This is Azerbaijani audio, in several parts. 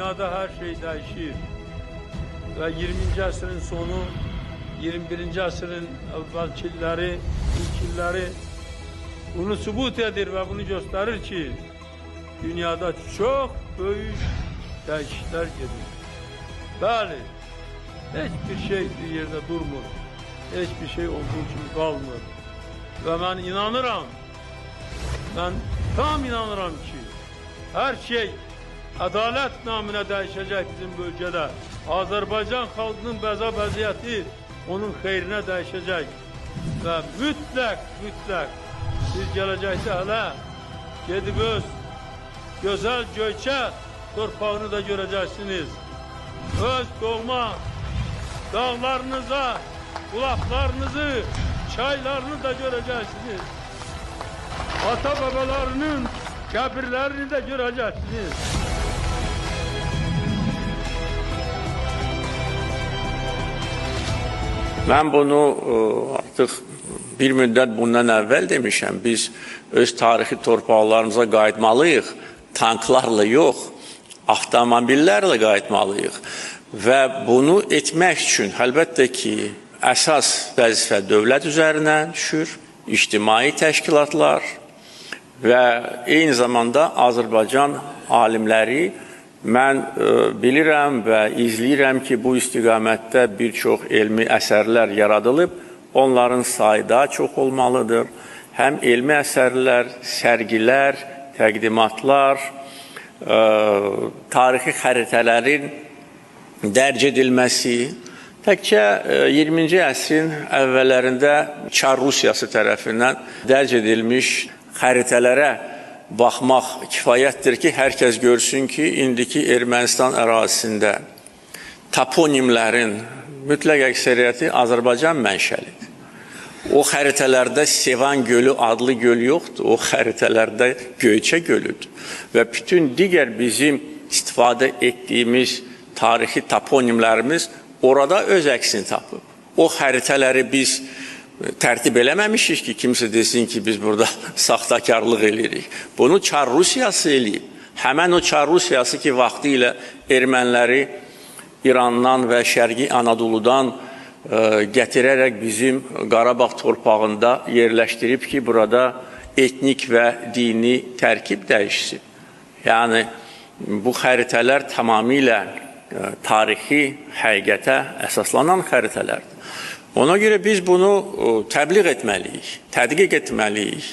dünyada her şey değişir. Ve 20. asrın sonu, 21. asrın evvelkileri, ilkilleri bunu sübut edir ve bunu gösterir ki dünyada çok büyük değişiklikler gelir. Bəli, hiçbir şey bir yerde durmur. Hiçbir şey olduğu gibi kalmır. Ve ben inanıram, ben tam inanıram ki her şey adalet namına değişecek bizim bölgede. Azerbaycan halkının bəziyeti onun xeyrine değişecek. Ve mütləq siz gələcəkdə hələ gedib öz gözəl Göyçə torpağını da göreceksiniz. Öz doğma dağlarınıza, bulaklarınızı, çaylarını da göreceksiniz. Ata babalarının kabirlerini de göreceksiniz. Ben bunu artık bir müddət bundan əvvəl demişəm. Biz öz tarixi torpaqlarımıza qayıtmalıyıq. Tanklarla yox, avtomobillərlə qayıtmalıyıq. Və bunu etmək üçün əlbəttə ki, əsas vəzifə dövlət üzərinə düşür, ictimai təşkilatlar və eyni zamanda Azərbaycan alimləri. Mən bilirəm və izləyirəm ki, bu istiqamətdə bir çox elmi əsərlər yaradılıb. Onların sayı daha çox olmalıdır. Həm elmi əsərlər, sərgilər, təqdimatlar, tarixi xəritələrin dərc edilməsi, təkcə 20-ci əsrin əvvəllərində Çar Rusiyası tərəfindən dərc edilmiş xəritələrə baxmaq kifayətdir ki, hər kəs görsün ki, indiki Ermənistan ərazisində toponimlərin mütləq əksəriyyəti Azərbaycan mənşəlidir. O xəritələrdə Sevan gölü adlı göl yoxdur, o xəritələrdə Göyçə gölüdür. Və bütün digər bizim istifadə etdiyimiz tarixi toponimlərimiz orada öz əksini tapıb. O xəritələri biz tərtib eləməmişik ki, kimsə desin ki, biz burada saxtakarlıq edirik. Bunu Çar Rusiyası eləyib. Həmən o Çar Rusiyası ki, vaxtı ilə erməniləri İrandan və Şərqi Anadoludan gətirərək bizim Qarabağ torpağında yerləşdirib ki, burada etnik və dini tərkib dəyişsin. Yəni, bu xəritələr tamamilə tarixi həqiqətə əsaslanan xəritələrdir. Ona görə biz bunu təbliğ etməliyik, tədqiq etməliyik.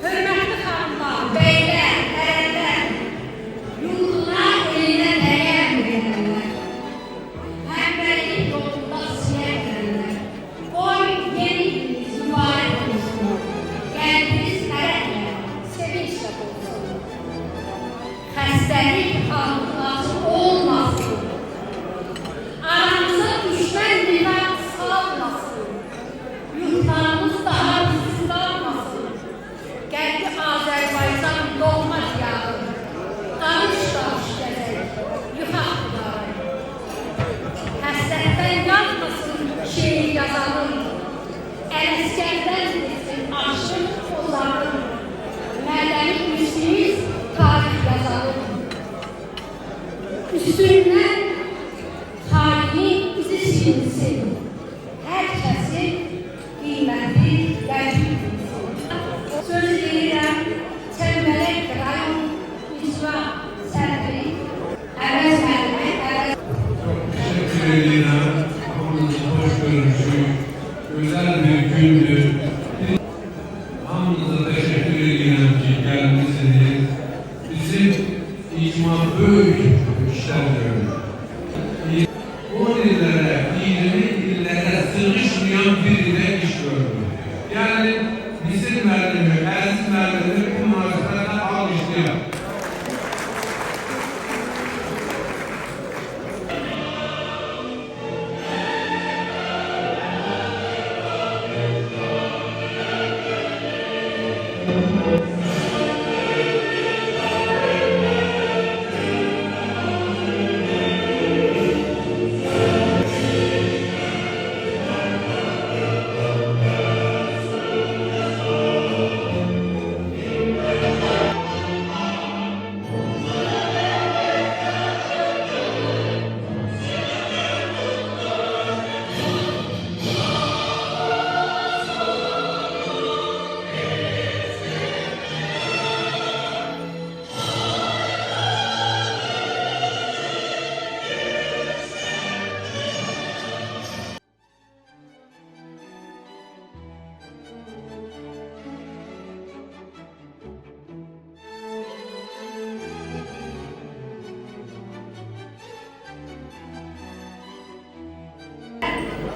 Hörmətli xanımlar, beylər, ərlər, yurduna, elinə dəyər verənlər, həmrəylik yolunda siyər verənlər, qoy yeni gününüz mübarək olsun, qəlbiniz fərəhlə, sevinçlə olsun, xəstəlik ağrısı olmasın, aranıza düşmən nifaq salmasın, yurtlarımız daha bizi salmasın. Gəldi Azərbaycan doğma diyarı, qarış-qarış gəzək, yıxaq divarı. Həsrətdən yanmasın şeir yazalım, Ələskərdən desin aşıq ozalım, mədəni üstümüz tarix yazalım. Üstündən tarihin izi silinsin, hər kəsin qiyməti gəlib bilsin. Söz verirəm, Çəlmələk rayon icra sədri Əvəz müəllimə, Teşekkür ederim. Hamınızı hoş görmüşüm. Güzel bir gündü. Hamınıza teşekkür ederim ki gelmişsiniz. Bizim icma büyük işler görüyor. O illere, 20 illere sığışmayan birine iş gördüm. Yani bizim müellimi, Ersin müellimi bu münasebete alkışlayalım.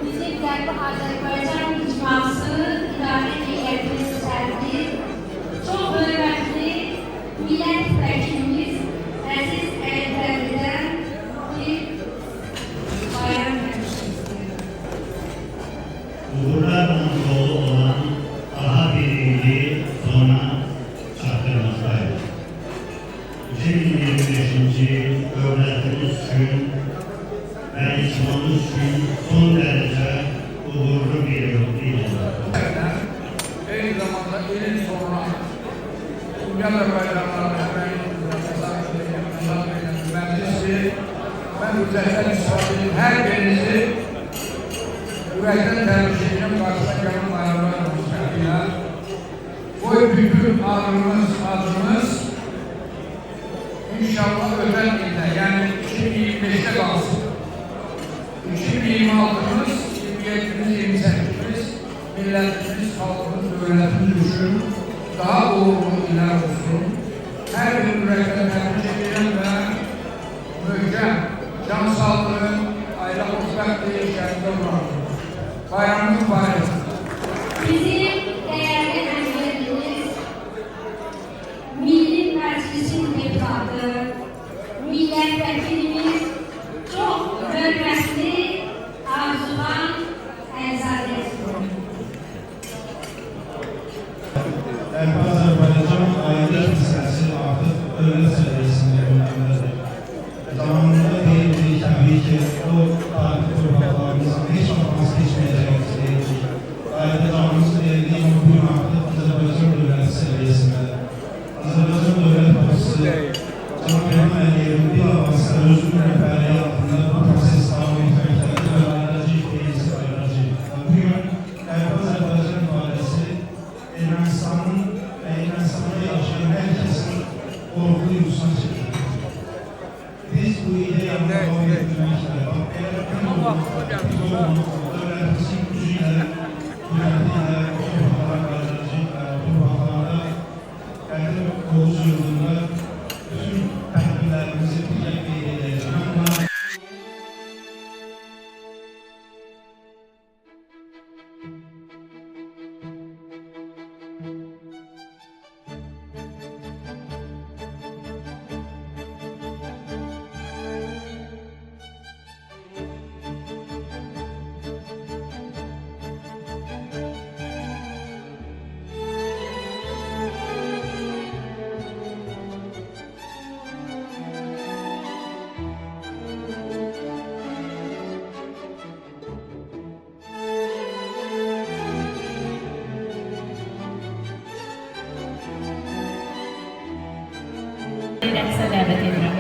bizim Qərbi Azərbaycan icması idarə heyətinin sədri, çox hörmətli millət vəkilimiz Əziz Əlbəlidən bir bayram vermişizdir. Uğurlarla dolu olan daha bir ili sona çaktırmaktayız. 2025. Devletimiz için ve İslam'ımız için son derece uğurlu bir yıl oldu. Aynı zamanda elin sonra Dünya Bayramları'na meclisi ben özellikle sorduğum her birinizi yürekten tercih edeceğim. Karşıda gelen bayramlar olacak. Bu Bu bütün adımız inşallah özel ilde, yani 2025'te kalsın. 2026'mız, 27'miz, 28'miz, milletimiz, halkımız, devletimiz için daha uğurlu iler olsun. Her bir yürekten tebrik ederim ve mühkem, can sağlığı, aile hoşbetliği içerisinde bırakın. Bayramınız mübarek. Bizim değerli hemşehrimiz, Milli Meclisin deputatı, milletvekilimiz, çok hürmetli Arzuhan Elzadesi. Azerbaycan aile hissəsi artıq dövlət səviyyəsində önəmlidir. Zamanında deyildik təbii ki, o tarixi torpaqlarımızın heç vaxt az keçməyəcəyimiz deyildik. Aile canımız deyildik, amma bugün artıq Azərbaycan dövləti səviyyəsində. Azərbaycan dövlət başçısı Cənab İlham Əliyevin bir avazda özünün rəhbərliyi altında bu proses davam etməkdədir və ayrılacaq deyilsə ayrılacaq. Bugün Azərbaycan ifadəsi Ermənistanın və Ermənistanda yaşayan hər kəsin qorxulu yuxusuna çekilir. Biz bu ideyanı davam etdirməklə, elə dövlətimizin gücü ilə, mühəmmədə, o torpaqlara qayıdacaq və o torpaqlarda qədim Oğuz yurdunda bütün tədbirlərimizi birgə qeyd edəcək. Rəqsə dəvət edirəm.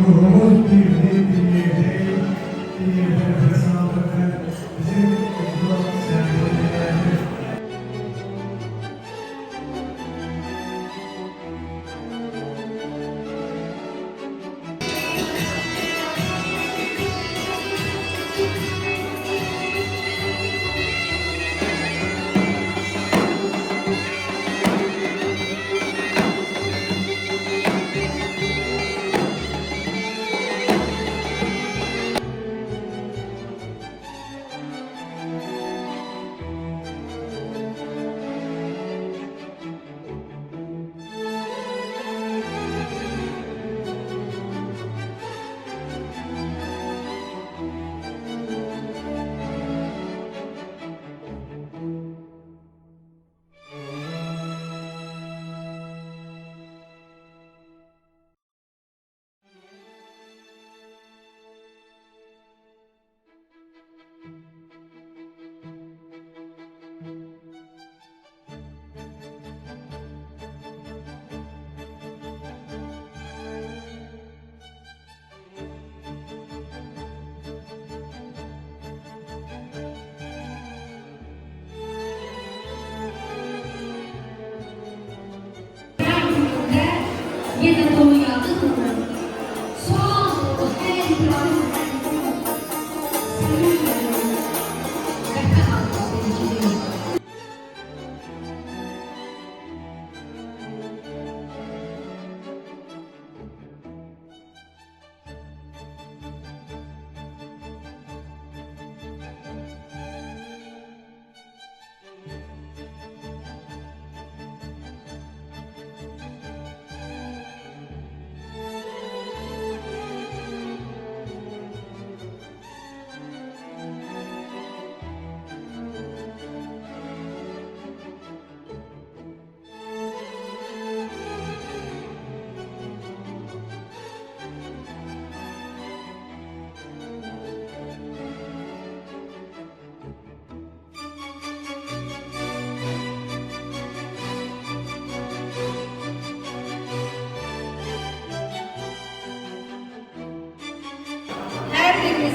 Ruhumuz birliği, nefes alırken bizim bu sembollerimiz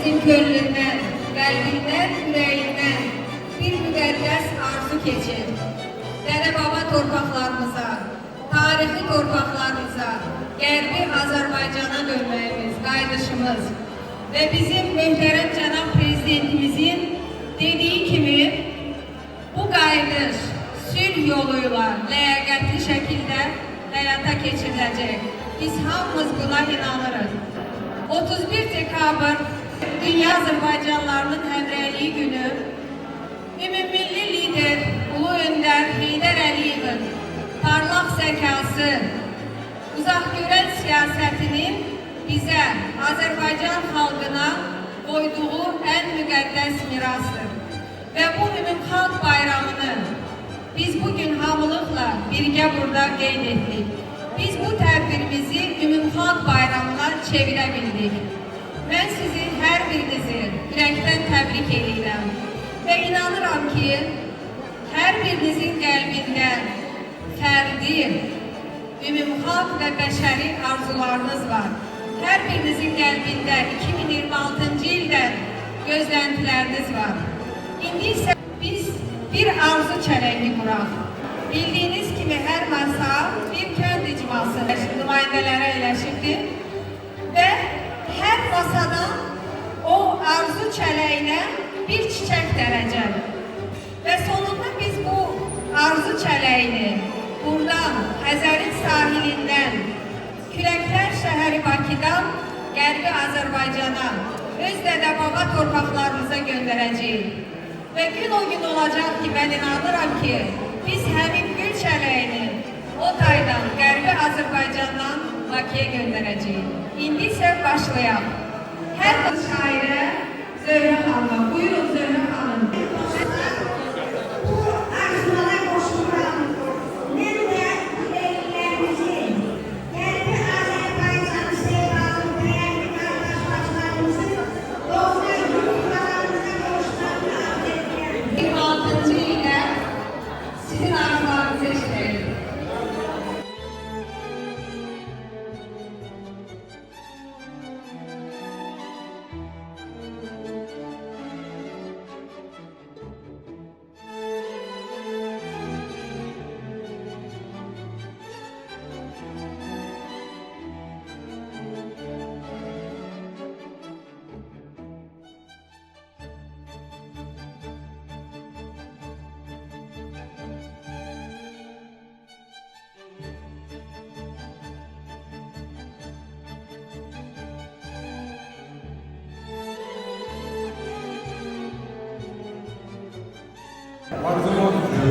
hepimizin gönlünden, kalbinden, yüreğinden bir müqəddəs arzu keçir. Dede baba torpaqlarımıza, tarihi torpaqlarımıza, Qərbi Azərbaycana dönməyimiz, qayıdışımız ve bizim möhtərəm cənab prezidentimizin dediği kimi bu qayıdış sülh yoluyla ləyaqətli şəkildə həyata keçiriləcək. Biz hamımız buna inanırız. 31 dekabr Dünya Azərbaycanlılarının Həmrəyliyi günü Ümummilli lider Ulu Öndər Heydər Əliyevin parlaq zəkası, uzaqgörən siyasətinin bizə, Azərbaycan xalqına qoyduğu ən müqəddəs mirasdır. Və bu ümumxalq bayramını biz bugün hamılıqla birgə burada qeyd etdik. Biz bu tədbirimizi ümumxalq bayramına çevirə bildik. Mən sizi hər birinizi ürəkdən təbrik edirəm və inanıram ki, hər birinizin qəlbində fərdi, ümumxalq və bəşəri arzularınız var. Hər birinizin qəlbində 2026-cı ildən gözləntiləriniz var. İndi isə biz bir arzu çələngi quraq. Bildiyiniz kimi hər masa bir kənd icması nümayəndələrə eləşibdir və hər masadan o arzu çələyinə bir çiçək dərəcək. Və sonunda biz bu arzu çələyini buradan, Xəzərin sahilindən, Küləklər şəhəri Bakıdan Qərbi Azərbaycana, öz dədə-baba torpaqlarımıza göndərəcəyik. Və gün o gün olacaq ki, mən inanıram ki, biz həmin gül çələyini o taydan, Qərbi Azərbaycandan Bakıya göndərəcəyik. İndi isə başlayaq. Hər şairə Zöhrə xanıma, buyurun Zöhrə xanım. Bu arzulara qoşulan, mən də ürəklərimizin, Qərbi Azərbaycanı sevdalı dəyərli qardaşlarımızı doğma yurtlarımıza qovuşlarını arz edirəm. 26-cı ilə sizin arzularınızı eşidəyim. Arzum odur ki,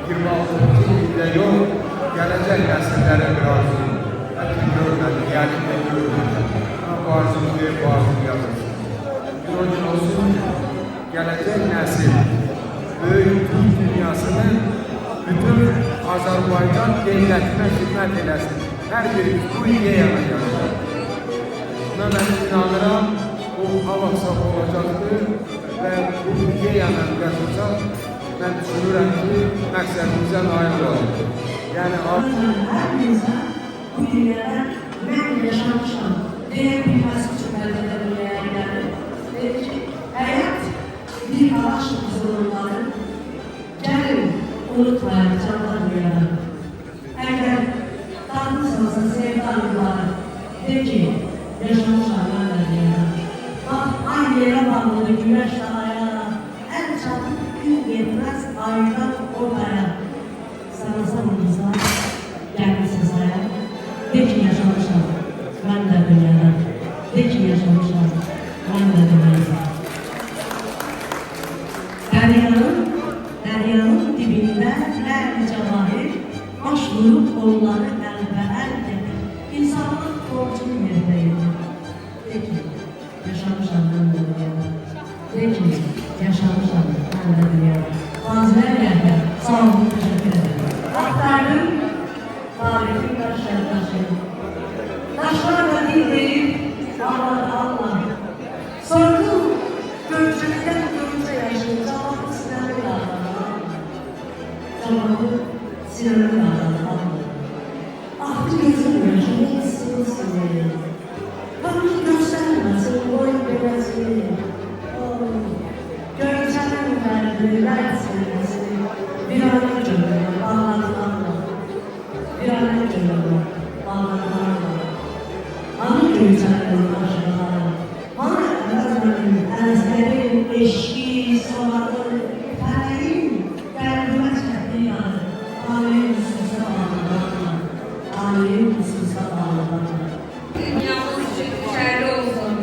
26 ildə yox, gələcək nəsillərə bir arzum. Bəlkə görmədim, yəni də görmədim. Ama bu arzum deyil, bu arzum yazılsın. Bir o gün olsun ki, gələcək nəsil, böyük Türk dünyasını bütün Azərbaycan devlətinə xidmət eləsin. Hər birimiz bu ideyana gələcək. Buna mən inanıram, bu hava saf olacaqdır və bu ideyana qatılacaq. Mən düşünürəm ki, məqsədimizə nail olacaq. Yəni, Hər insan bu dünyada mən yaşamışam deyə bilməsi üçün əldə biləyənləri deyir ki, həyat bir ağaç huzurları gəlin, unutmayın canlar dünyada. Əgər tanrısınızın sevdalıları de ki, yaşamışam mən də dünyada. Bax, aynı yerə bağlıdır güneş ayağına, ən çabuk gün yetməz aydan ortaya. Sanırsanımıza gəlmişsiniz hayat. De ki yaşamışam, mən də dünyada. De ki yaşamışam, mən də dünyada. Dəryanın dibində lərli cavahir, baş vurub onları əlbə-əl gedir. İnsanlıq borcunu yerdəyir. De ki yaşamışam, mən də dünyada. De ki yaşamışam, mən də dünyada. Bazılar yerdə, sağ olun, teşekkür ederim. Aktardım, tarihin taşları taşıyım. Taşlarla dinleyip, ağladı Allah. Sordu, görüntüden görüntü yaşayın, zamanı sinirli ağladı. Zamanı sinirli ağladı. Ahtı gözüm yaşayın, hissini sinirli. Tanrı göstermesin, boyun bebesin. yükselen aşklar. Hangi ezberim, eşki, sonatın, feleğin, kalbime çektiği yanı. Alim hususa bağlıdan, alim hususa bağlıdan. Dünyamız şükürler olsun.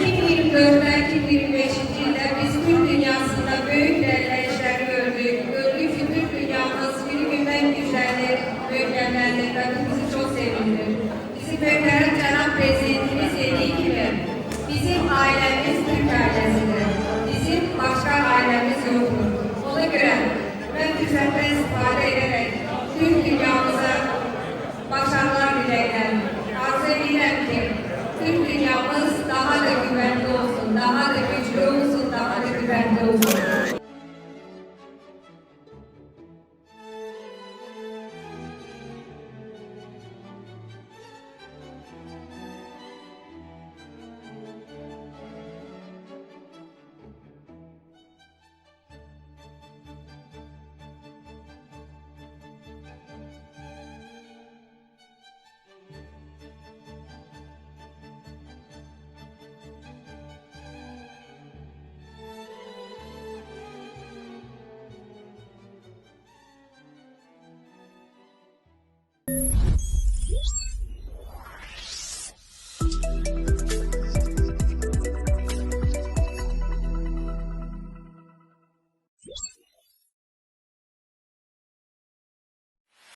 2024'ten 2025. yılda biz Türk dünyasında büyük ilerleyişler gördük. Gördük ki Türk dünyamız birbirinden güzeldir, büyüklenmelidir ve bu bizi çok sevindir. Bizim büyüklerin Cenab Prezidentimiz dediği gibi, bizim ailemiz Türk ailesidir. Bizim başka ailemiz yoktur. Ona göre ben fırsattan istifade ederek Türk dünyamıza başarılar dilerim. Arzu ederim ki Türk dünyamız daha da güvenli olsun, daha da güçlü olsun, daha da güvenli olsun.